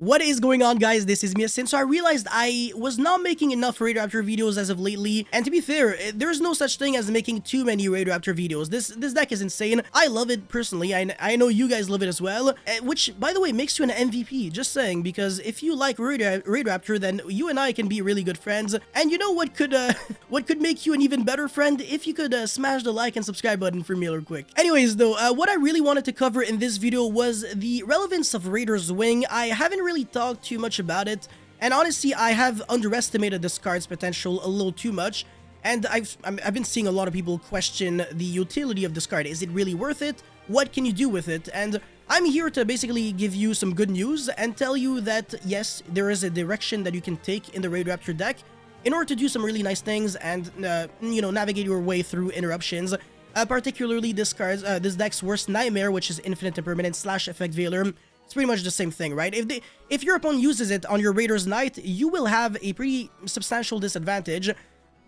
What is going on, guys? This is Mia. So I realized I was not making enough Raidraptor videos as of lately, and to be fair, there's no such thing as making too many Raidraptor videos. This deck is insane. I love it personally. I know you guys love it as well, which, by the way, makes you an MVP. Just saying, because if you like Raidraptor, then you and I can be really good friends. And you know what could make you an even better friend? If you could smash the like and subscribe button for me real quick. Anyways, though, what I really wanted to cover in this video was the relevance of Raider's Wing. I haven't really talked too much about it, and honestly I have underestimated this card's potential a little too much, and I've been seeing a lot of people question the utility of this card. Is it really worth it? What can you do with it? And I'm here to basically give you some good news and tell you that yes, there is a direction that you can take in the Raidraptor deck in order to do some really nice things and you know, navigate your way through interruptions. Particularly this deck's worst nightmare, which is Infinite Impermanence / Effect Veiler. It's pretty much the same thing, right? If your opponent uses it on your Raider's Knight, you will have a pretty substantial disadvantage.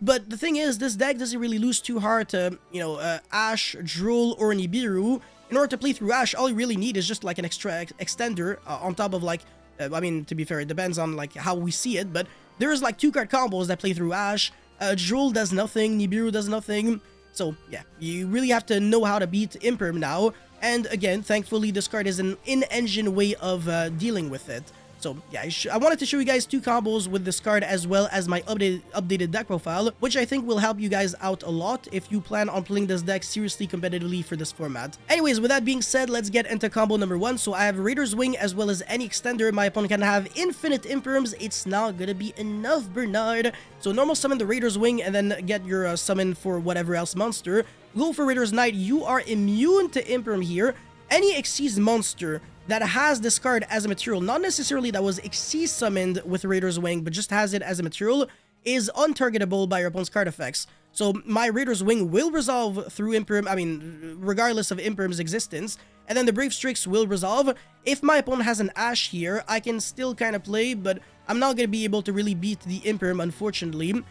But the thing is, this deck doesn't really lose too hard to, you know, Ash, Drool, or Nibiru. In order to play through Ash, all you really need is just like an extra extender on top of like, I mean, to be fair, it depends on like how we see it, but there's like 2-card combos that play through Ash. Drool does nothing, Nibiru does nothing. So yeah, you really have to know how to beat Imperm now. And again, thankfully, this card is an in-engine way of dealing with it. So yeah, I wanted to show you guys 2 combos with this card as well as my updated deck profile, which I think will help you guys out a lot if you plan on playing this deck seriously competitively for this format. Anyways, with that being said, let's get into combo number 1. So I have Raider's Wing as well as any extender. My opponent can have infinite Imperms. It's not gonna be enough, Bernard. So normal summon the Raider's Wing and then get your summon for whatever else monster. Go for Raider's Knight. You are immune to Imperm here. Any Xyz monster that has this card as a material, not necessarily that was Xyz summoned with Raider's Wing, but just has it as a material, is untargetable by your opponent's card effects. So my Raider's Wing will resolve through Imperm, I mean, regardless of Imperm's existence, and then the Brave Strix will resolve. If my opponent has an Ash here, I can still kind of play, but I'm not going to be able to really beat the Imperm, unfortunately.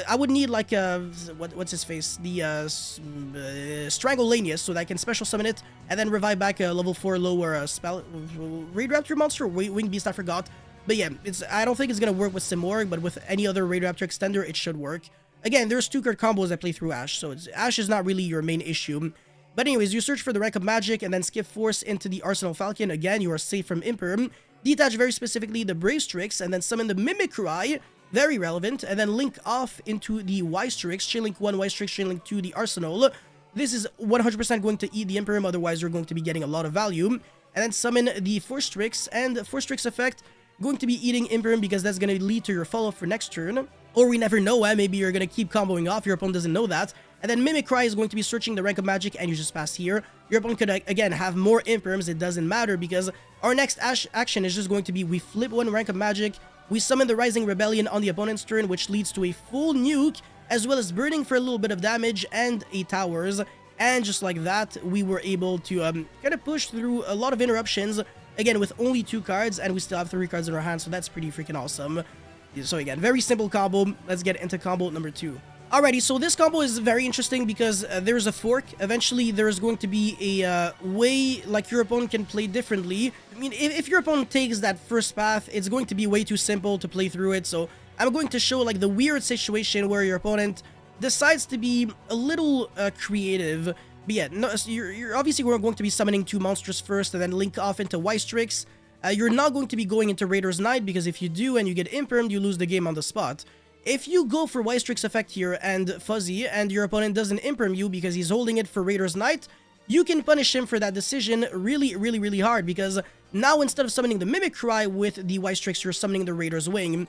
I would need like what's his face, the Strangolanius, so that I can special summon it and then revive back a level 4 lower spell Raidraptor monster, Wing Beast, I forgot. But yeah, I don't think it's gonna work with Simorg, but with any other Raidraptor extender, it should work. Again, there's 2-card combos that play through Ash, so Ash is not really your main issue. But anyways, you search for the Rank of Magic and then skip Force into the Arsenal Falcon. Again, you are safe from Imperm. Detach very specifically the Brave Strix and then summon the Mimicry. Very relevant, and then link off into the Y-Strix, Chain Link 1, Y-Strix, Chain Link 2, the Arsenal. This is 100% going to eat the Imperm, otherwise you're going to be getting a lot of value. And then summon the Force Strix, and the Force Strix effect going to be eating Imperm because that's going to lead to your follow-up for next turn. Or we never know, maybe you're going to keep comboing off, your opponent doesn't know that. And then Mimicry is going to be searching the Rank of Magic, and you just pass here. Your opponent could, again, have more Imperms, it doesn't matter, because our next action is just going to be, we flip 1 Rank of Magic, we summon the Rising Rebellion on the opponent's turn, which leads to a full nuke, as well as burning for a little bit of damage and 8 towers. And just like that, we were able to kind of push through a lot of interruptions, again, with only 2 cards, and we still have 3 cards in our hand, so that's pretty freaking awesome. So again, very simple combo. Let's get into combo number 2. Alrighty, so this combo is very interesting because there's a fork. Eventually, there's going to be a way like your opponent can play differently. I mean, if your opponent takes that first path, it's going to be way too simple to play through it. So I'm going to show like the weird situation where your opponent decides to be a little creative. But yeah, no, you're obviously going to be summoning 2 monsters first and then link off into Y-Strix. You're not going to be going into Raider's Knight because if you do and you get Impermed, you lose the game on the spot. If you go for Y-Strix effect here and Fuzzy, and your opponent doesn't Imperm you because he's holding it for Raider's Knight, you can punish him for that decision really hard, because now instead of summoning the Mimicry with the Y-Strix, you're summoning the Raider's Wing.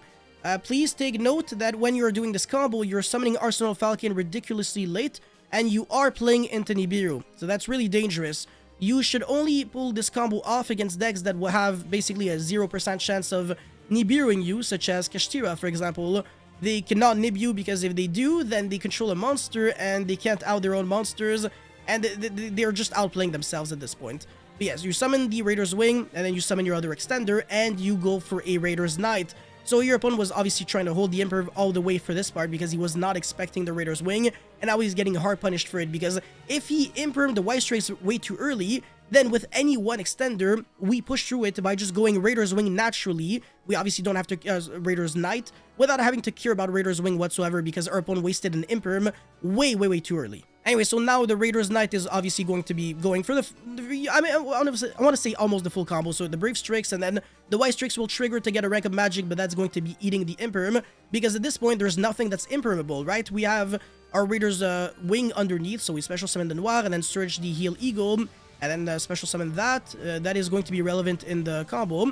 Please take note that when you're doing this combo, you're summoning Arsenal Falcon ridiculously late, and you are playing into Nibiru, so that's really dangerous. You should only pull this combo off against decks that will have basically a 0% chance of Nibiruing you, such as Kashtira, for example. They cannot nib you because if they do, then they control a monster and they can't out their own monsters, and they're just outplaying themselves at this point. But yes, you summon the Raider's Wing, and then you summon your other extender, and you go for a Raider's Knight. So your opponent was obviously trying to hold the Imperm all the way for this part because he was not expecting the Raider's Wing, and now he's getting hard punished for it because if he Impermed the Y-Strix way too early, then with any one extender, we push through it by just going Raider's Wing naturally. We obviously don't have to Raider's Knight without having to care about Raider's Wing whatsoever because our opponent wasted an Imperm way too early. Anyway, so now the Raider's Knight is obviously going to be going for I want to say almost the full combo. So the Brave Strix and then the Wise Strix will trigger to get a rank of magic, but that's going to be eating the Imperm because at this point there's nothing that's impermeable, right? We have our Raider's Wing underneath, so we special summon the Noir and then search the Heal Eagle and then special summon that. That is going to be relevant in the combo.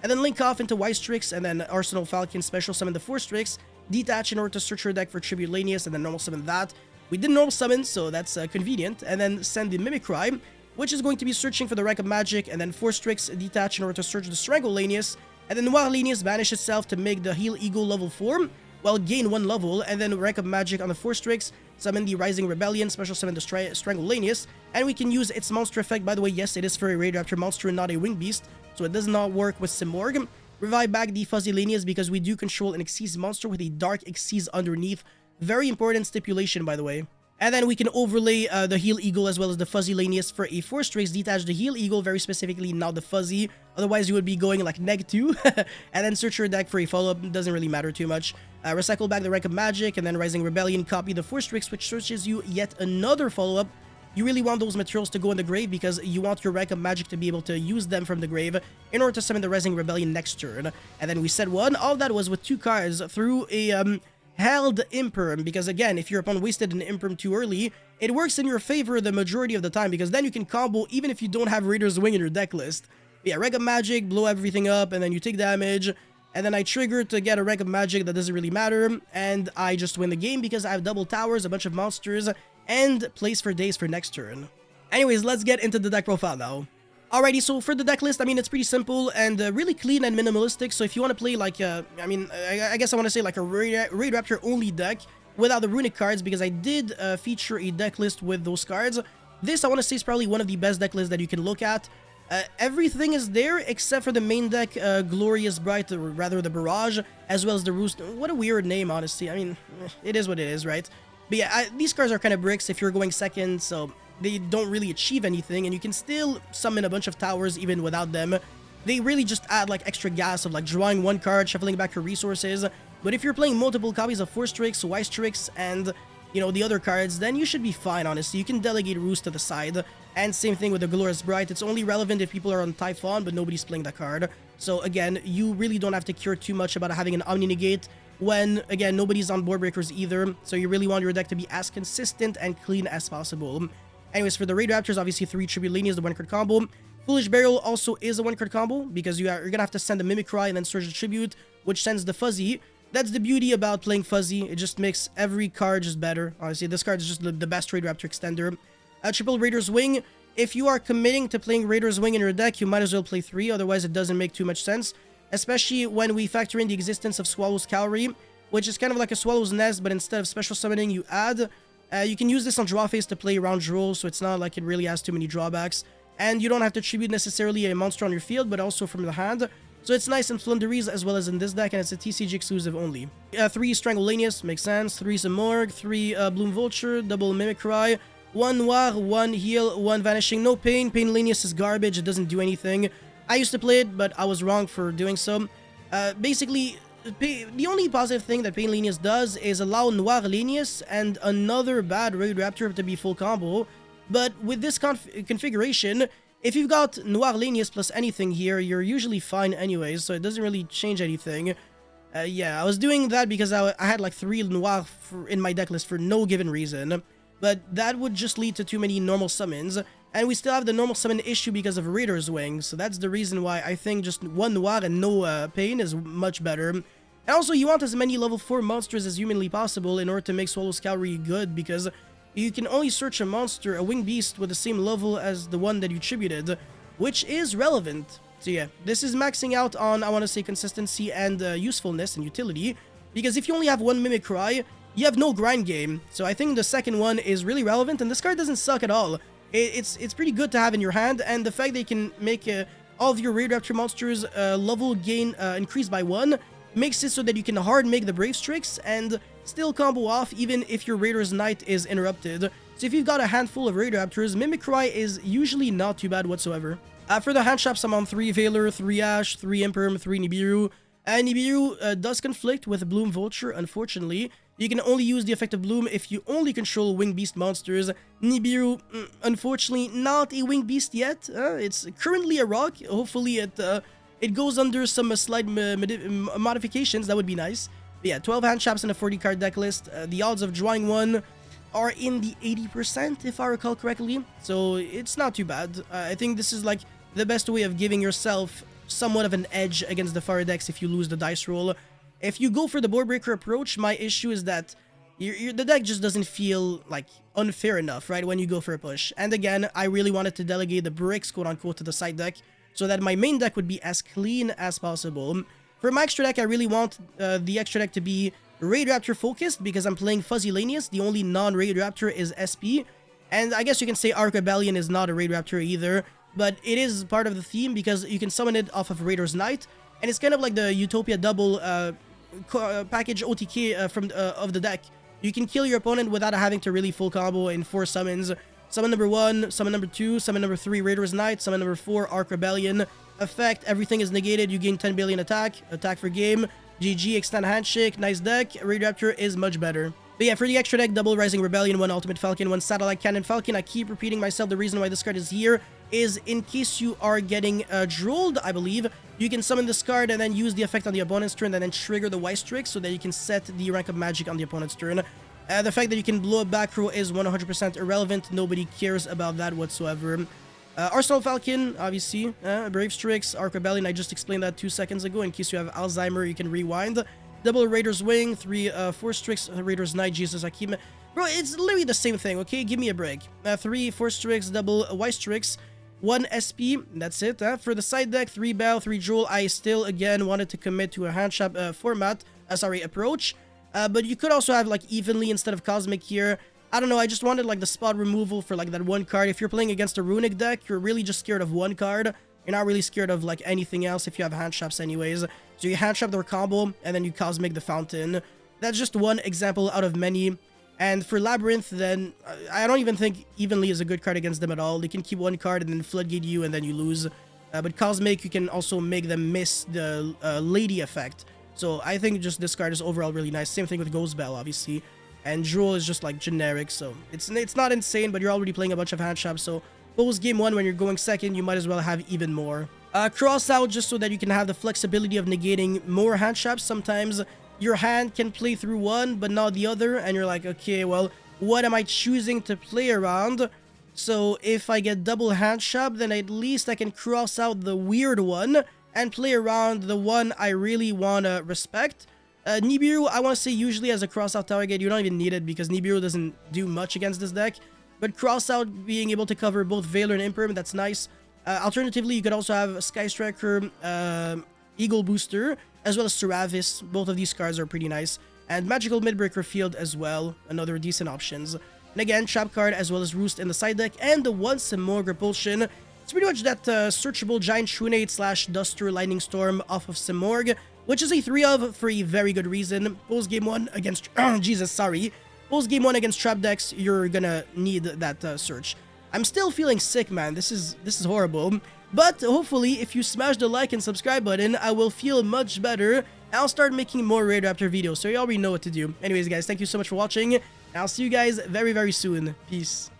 And then link off into Wise Strix and then Arsenal Falcon special summon the Force Strix, detach in order to search your deck for Tribute Lanius and then normal summon that. We did normal summon, so that's convenient, and then send the Mimicry, which is going to be searching for the rank of magic, and then Force Strix detach in order to search the Strangle Lanius, and then Noir Lanius banish itself to make the Heal Eagle level 4, while gain 1 level, and then rank of magic on the Force Strix, summon the Rising Rebellion, special summon the Strangle Lanius, and we can use its monster effect. By the way, yes, it is for a Raidraptor monster and not a Wing Beast, so it does not work with Simorg. Revive back the Fuzzy Lanius because we do control an Xyz monster with a Dark Xyz underneath. Very important stipulation, by the way. And then we can overlay the Heal Eagle as well as the Fuzzy Lanius for a Force Strix, detach the Heal Eagle, very specifically, not the Fuzzy. Otherwise, you would be going like -2. And then search your deck for a follow-up, doesn't really matter too much. Recycle back the Rank of Magic, and then Rising Rebellion, copy the Force Strix, which searches you yet another follow-up. You really want those materials to go in the grave because you want your Rank of Magic to be able to use them from the grave in order to summon the Rising Rebellion next turn. And then we said one. All that was with 2 cards through a held Imperm, because again, if your opponent wasted an Imperm too early, it works in your favor the majority of the time, because then you can combo even if you don't have Raider's Wing in your deck list. But yeah, Rank of Magic, blow everything up, and then you take damage, and then I trigger to get a Rank of Magic that doesn't really matter, and I just win the game because I have double towers, a bunch of monsters, and place for days for next turn. Anyways, let's get into the deck profile now. Alrighty, so for the deck list, I mean, it's pretty simple and really clean and minimalistic. So if you want to play like, I guess I want to say like a Raidraptor only deck without the runic cards, because I did feature a deck list with those cards. This, I want to say, is probably one of the best deck lists that you can look at. Everything is there except for the main deck, Glorious Bright, or rather the Barrage, as well as the Roost. What a weird name, honestly. I mean, it is what it is, right? But yeah, these cards are kind of bricks if you're going second, so they don't really achieve anything, and you can still summon a bunch of towers even without them. They really just add like extra gas of like drawing 1 card, shuffling back your resources. But if you're playing multiple copies of Force Strix, Wise Strix, and you know, the other cards, then you should be fine, honestly. You can delegate Roost to the side. And same thing with the Glorious Bright. It's only relevant if people are on Typhon, but nobody's playing that card. So again, you really don't have to care too much about having an Omni Negate when, again, nobody's on Board Breakers either. So you really want your deck to be as consistent and clean as possible. Anyways, for the Raidraptors, obviously 3 Tribute Lanius, the 1-card combo. Foolish Burial also is a 1-card combo, because you're going to have to send a Mimicry and then search the Tribute, which sends the Fuzzy. That's the beauty about playing Fuzzy. It just makes every card just better. Honestly, this card is just the best Raidraptor extender. Triple Raider's Wing. If you are committing to playing Raider's Wing in your deck, you might as well play 3, otherwise it doesn't make too much sense. Especially when we factor in the existence of Swallow's Cowrie, which is kind of like a Swallow's Nest, but instead of special summoning, you add... you can use this on draw phase to play around draw, so it's not like it really has too many drawbacks. And you don't have to tribute necessarily a monster on your field, but also from the hand. So it's nice in Flunderies as well as in this deck, and it's a TCG exclusive only. 3 Strangle Lanius, makes sense. 3 Zamorg, 3 Bloom Vulture, double Mimicry, 1 Noir, 1 Heal, 1 Vanishing. No Pain. Pain Lanius is garbage, it doesn't do anything. I used to play it, but I was wrong for doing so. Basically... the only positive thing that Pain Lanius does is allow Noir Lanius and another bad Raidraptor to be full combo, but with this configuration, if you've got Noir Lanius plus anything here, you're usually fine anyways, so it doesn't really change anything. Yeah, I was doing that because I had like 3 Noir in my deck list for no given reason, but that would just lead to too many normal summons, and we still have the normal summon issue because of Raider's Wing, so that's the reason why I think just 1 Noir and no Pain is much better. And also, you want as many level 4 monsters as humanly possible in order to make Swallow's Cowrie good, because you can only search a monster, a Winged Beast, with the same level as the one that you tributed, which is relevant. So yeah, this is maxing out on, I want to say, consistency and usefulness and utility, because if you only have 1 Mimicry, you have no grind game. So I think the second one is really relevant, and this card doesn't suck at all. It's pretty good to have in your hand, and the fact that you can make all of your Raidraptor monsters level gain increase by 1 makes it so that you can hard make the Brave Strix and still combo off even if your Raider's Knight is interrupted. So if you've got a handful of Raidraptors, Mimicry is usually not too bad whatsoever. For the hand traps, I'm on 3 Valor, 3 Ash, 3 Imperm, 3 Nibiru. Nibiru does conflict with Bloom Vulture, unfortunately. You can only use the effect of Bloom if you only control Winged Beast monsters. Nibiru, unfortunately, not a Winged Beast yet. It's currently a rock. Hopefully it goes under some slight modifications. That would be nice. But yeah, 12 hand traps in a 40 card deck list. The odds of drawing one are in the 80%, if I recall correctly. So it's not too bad. I think this is like the best way of giving yourself somewhat of an edge against the fire decks if you lose the dice roll. If you go for the board breaker approach, my issue is that the deck just doesn't feel like unfair enough, right, when you go for a push. And again, I really wanted to delegate the bricks, quote unquote, to the side deck so that my main deck would be as clean as possible. For my extra deck, I really want the extra deck to be Raidraptor focused because I'm playing Fuzzy Lanius. The only non-Raidraptor is SP. And I guess you can say Arc Rebellion is not a Raidraptor either, but it is part of the theme because you can summon it off of Raider's Knight. And it's kind of like the Utopia double package OTK of the deck. You can kill your opponent without having to really full combo in 4 summons. Summon number 1, summon number 2, summon number 3, Raider's Knight, summon number 4, Arc Rebellion. Effect, everything is negated, you gain 10 billion attack for game. GG, extend handshake, nice deck. Raidraptor is much better. But yeah, for the extra deck, double Rising Rebellion, 1 Ultimate Falcon, 1 Satellite Cannon Falcon. I keep repeating myself, the reason why this card is here is in case you are getting drolled, I believe. You can summon this card and then use the effect on the opponent's turn and then trigger the Wise Trick so that you can set the rank of magic on the opponent's turn. The fact that you can blow up back row is 100% irrelevant. Nobody cares about that whatsoever. Arsenal Falcon, obviously. Brave Strix, Arc Rebellion, I just explained that 2 seconds ago. In case you have Alzheimer, you can rewind. Double Raider's Wing, 3 Force Strix, Raider's Knight, Jesus, I keep... Bro, it's literally the same thing, okay? Give me a break. 3 Force Strix, double Wise Strix, 1 SP, that's it. For the side deck, 3 Bell, 3 Jewel. I still, again, wanted to commit to a hand trap approach. But you could also have, like, Evenly instead of Cosmic here. I don't know, I just wanted, like, the spot removal for, like, that 1 card. If you're playing against a Runic deck, you're really just scared of 1 card. You're not really scared of, like, anything else if you have hand traps anyways. So you hand trap their combo, and then you Cosmic the Fountain. That's just one example out of many. And for Labyrinth, then, I don't even think Evenly is a good card against them at all. They can keep 1 card and then Floodgate you, and then you lose. But Cosmic, you can also make them miss the Lady effect. So I think just this card is overall really nice. Same thing with Ghost Bell, obviously. And Jewel is just like generic, so it's not insane, but you're already playing a bunch of hand traps, so post game 1 when you're going second, you might as well have even more. Cross out just so that you can have the flexibility of negating more hand traps. Sometimes your hand can play through one, but not the other, and you're like, okay, well, what am I choosing to play around? So if I get double hand trap, then at least I can cross out the weird one and play around the one I really want to respect. Nibiru, I want to say usually as a cross-out target, you don't even need it because Nibiru doesn't do much against this deck. But cross-out being able to cover both Valor and Imperm, that's nice. Alternatively, you could also have Sky Striker, Eagle Booster, as well as Seravis. Both of these cards are pretty nice. And Magical Midbreaker Field as well, another decent options. And again, Trap card as well as Roost in the side deck. And the one Simorgh Repulsion. It's pretty much that searchable Giant Trunade / Duster Lightning Storm off of Simorgh, which is a 3 of for a very good reason. Post game 1 against Post game 1 against trap decks, you're gonna need that search. I'm still feeling sick, man. This is horrible. But hopefully, if you smash the like and subscribe button, I will feel much better. I'll start making more Raidraptor videos, so you already know what to do. Anyways, guys, thank you so much for watching. I'll see you guys very, very soon. Peace.